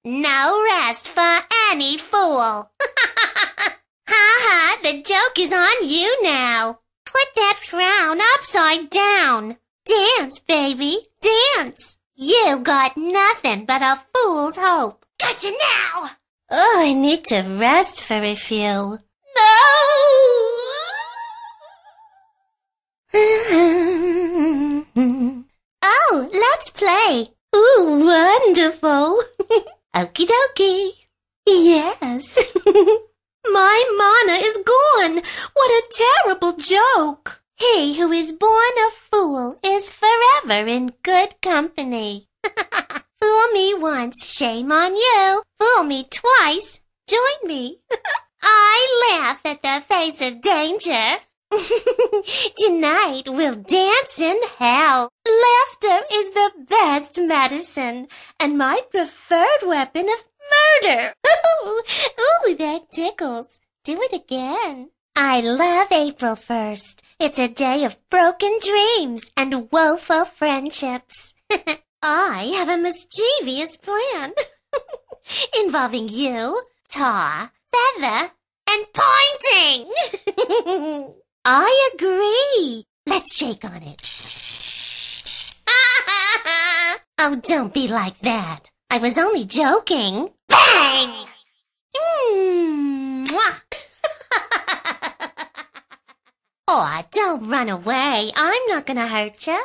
No rest for any fool. Ha, the joke is on you now. Put that frown upside down. Dance, baby, dance. You got nothing but a fool's hope. Gotcha now. Oh, I need to rest for a few. No! Oh, let's play. Ooh, wonderful. Okie dokie. Yes. My mana is gone. What a terrible joke. He who is born a fool is forever in good company. Fool me once, shame on you. Fool me twice, join me. I laugh at the face of danger. Tonight we'll dance in hell. Laughter is the best medicine and my preferred weapon of murder. Ooh, that tickles. Do it again. I love April 1st. It's a day of broken dreams and woeful friendships. I have a mischievous plan involving you, Tar, Feather, and Pointing. I agree. Let's shake on it. Oh, don't be like that. I was only joking. Bang! Mwah. Oh, don't run away. I'm not gonna hurt you.